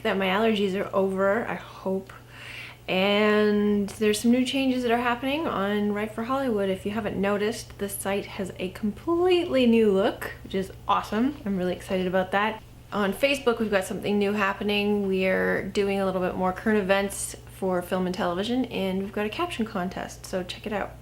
that my allergies are over, I hope. And there's some new changes that are happening on Write for Hollywood. If you haven't noticed, the site has a completely new look, which is awesome. I'm really excited about that. On Facebook, we've got something new happening. We're doing a little bit more current events for film and television, and we've got a caption contest, so check it out.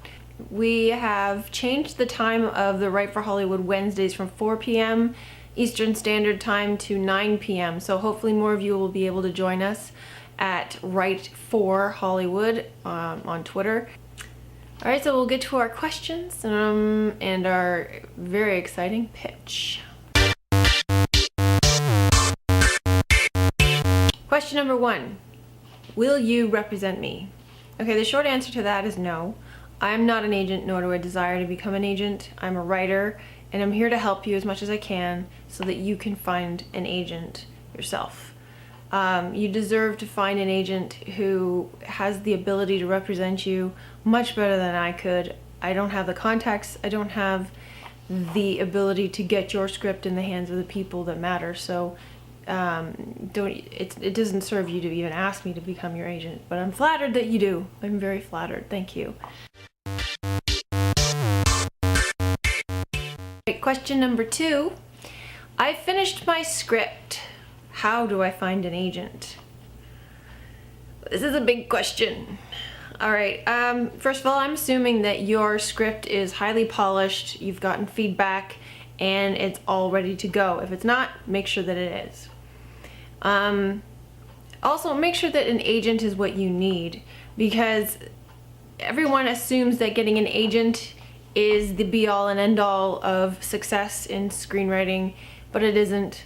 We have changed the time of the Write for Hollywood Wednesdays from 4 p.m. Eastern Standard Time to 9 p.m. So hopefully more of you will be able to join us at WriteForHollywood on Twitter. All right, so we'll get to our questions and our very exciting pitch. Question number 1, will you represent me? Okay, the short answer to that is no. I'm not an agent, nor do I desire to become an agent. I'm a writer, and I'm here to help you as much as I can so that you can find an agent yourself. You deserve to find an agent who has the ability to represent you much better than I could. I don't have the contacts, I don't have the ability to get your script in the hands of the people that matter, so it doesn't serve you to even ask me to become your agent, but I'm flattered that you do. I'm very flattered, thank you. Right, question number 2, I finished my script. How do I find an agent? This is a big question. All right, first of all, I'm assuming that your script is highly polished, you've gotten feedback, and it's all ready to go. If it's not, make sure that it is. Also, make sure that an agent is what you need, because everyone assumes that getting an agent is the be-all and end-all of success in screenwriting, but it isn't.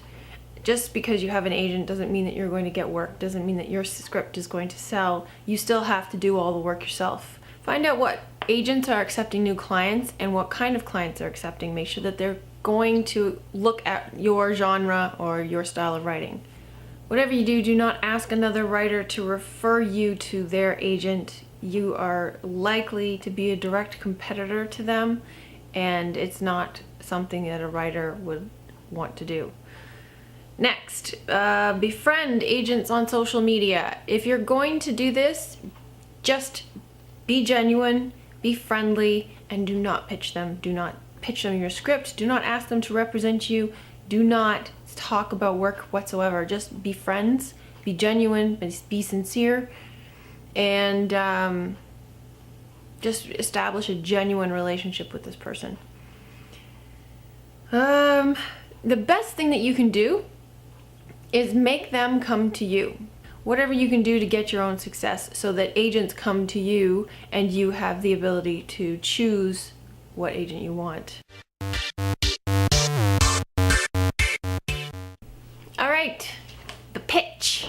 Just because you have an agent doesn't mean that you're going to get work, doesn't mean that your script is going to sell. You still have to do all the work yourself. Find out what agents are accepting new clients and what kind of clients they're accepting. Make sure that they're going to look at your genre or your style of writing. Whatever you do, do not ask another writer to refer you to their agent. You are likely to be a direct competitor to them, and it's not something that a writer would want to do. Next, befriend agents on social media. If you're going to do this, just be genuine, be friendly, and do not pitch them. Do not pitch them your script. Do not ask them to represent you. Do not talk about work whatsoever. Just be friends, be genuine, be sincere, and just establish a genuine relationship with this person. The best thing that you can do is make them come to you. Whatever you can do to get your own success so that agents come to you and you have the ability to choose what agent you want. All right, the pitch.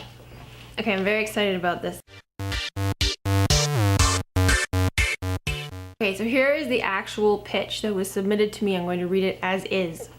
Okay, I'm very excited about this. Okay, so here is the actual pitch that was submitted to me. I'm going to read it as is.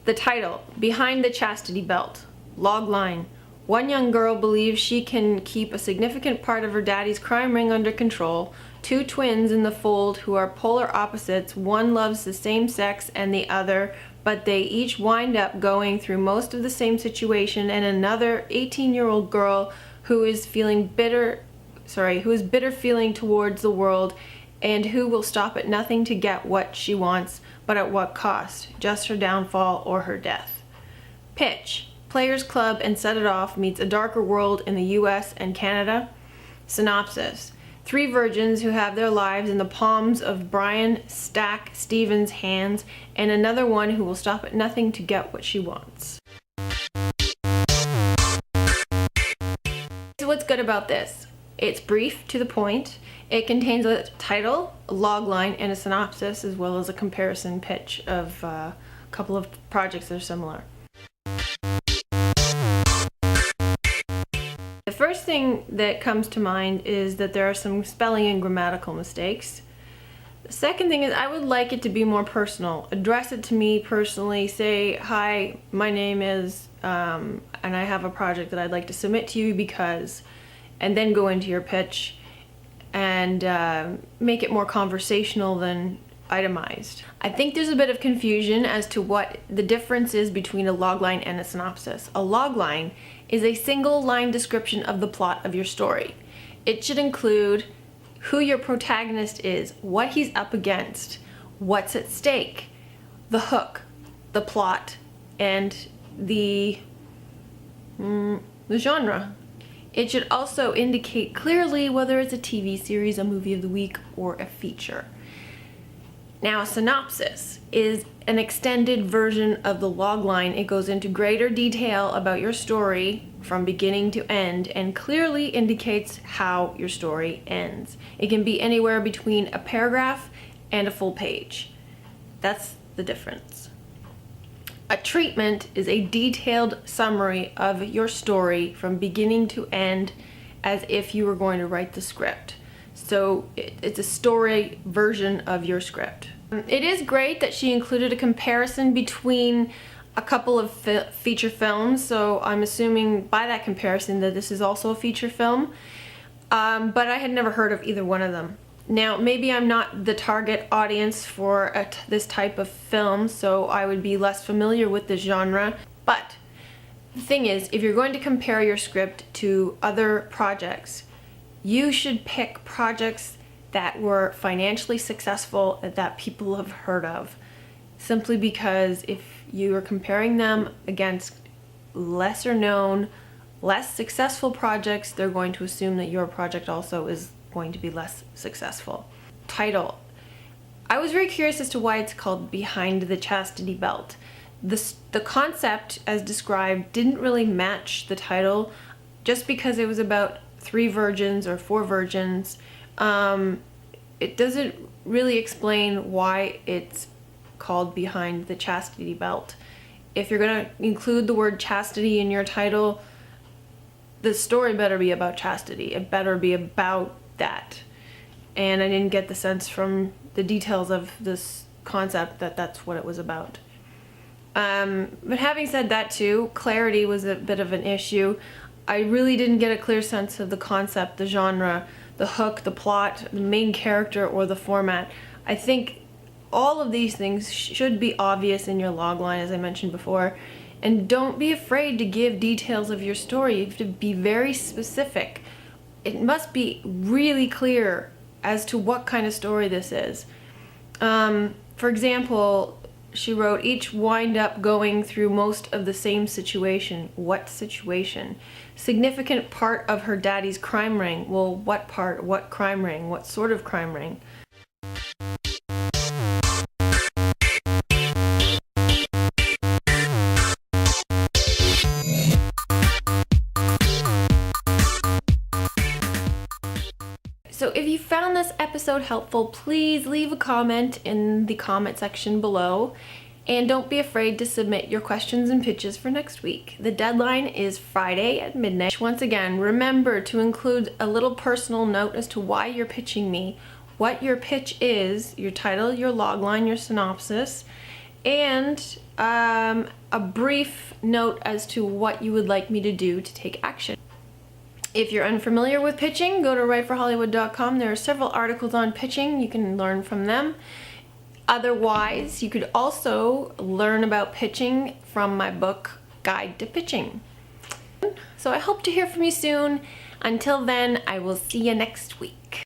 The title, Behind the Chastity Belt. Logline, one young girl believes she can keep a significant part of her daddy's crime ring under control. Two twins in the fold who are polar opposites. One loves the same sex and the other, but they each wind up going through most of the same situation, and another 18-year-old girl who is bitter feeling towards the world and who will stop at nothing to get what she wants, but at what cost? Just her downfall or her death. Pitch, Players Club and Set It Off meets a darker world in the US and Canada. Synopsis, 3 virgins who have their lives in the palms of Brian Stack Stevens' hands, and another one who will stop at nothing to get what she wants. So what's good about this? It's brief, to the point. It contains a title, a log line, and a synopsis, as well as a comparison pitch of a couple of projects that are similar. The first thing that comes to mind is that there are some spelling and grammatical mistakes. The second thing is I would like it to be more personal. Address it to me personally. Say, hi, my name is, and I have a project that I'd like to submit to you because, and then go into your pitch and make it more conversational than itemized. I think there's a bit of confusion as to what the difference is between a logline and a synopsis. A logline is a single line description of the plot of your story. It should include who your protagonist is, what he's up against, what's at stake, the hook, the plot, and the genre. It should also indicate clearly whether it's a TV series, a movie of the week, or a feature. Now, a synopsis is an extended version of the logline. It goes into greater detail about your story from beginning to end and clearly indicates how your story ends. It can be anywhere between a paragraph and a full page. That's the difference. A treatment is a detailed summary of your story from beginning to end as if you were going to write the script. So it's a story version of your script. It is great that she included a comparison between a couple of feature films, so I'm assuming by that comparison that this is also a feature film, but I had never heard of either one of them. Now, maybe I'm not the target audience for this type of film, so I would be less familiar with the genre, but the thing is, if you're going to compare your script to other projects, you should pick projects that were financially successful that people have heard of. Simply because if you are comparing them against lesser known, less successful projects, they're going to assume that your project also is going to be less successful. Title. I was very curious as to why it's called Behind the Chastity Belt. The concept as described didn't really match the title just because it was about 3 virgins or 4 virgins. It doesn't really explain why it's called Behind the Chastity Belt. If you're going to include the word chastity in your title, the story better be about chastity. It better be about that. And I didn't get the sense from the details of this concept that that's what it was about. But having said that too, clarity was a bit of an issue. I really didn't get a clear sense of the concept, the genre, the hook, the plot, the main character, or the format. I think all of these things should be obvious in your logline, as I mentioned before. And don't be afraid to give details of your story. You have to be very specific. It must be really clear as to what kind of story this is. For example, she wrote, each wind up going through most of the same situation. What situation? Significant part of her daddy's crime ring. Well, what part? What crime ring? What sort of crime ring? So if you found this episode helpful, please leave a comment in the comment section below. And don't be afraid to submit your questions and pitches for next week. The deadline is Friday at midnight. Once again, remember to include a little personal note as to why you're pitching me, what your pitch is, your title, your logline, your synopsis, and a brief note as to what you would like me to do to take action. If you're unfamiliar with pitching, go to WriteForHollywood.com. There are several articles on pitching. You can learn from them. Otherwise, you could also learn about pitching from my book, Guide to Pitching. So I hope to hear from you soon. Until then, I will see you next week.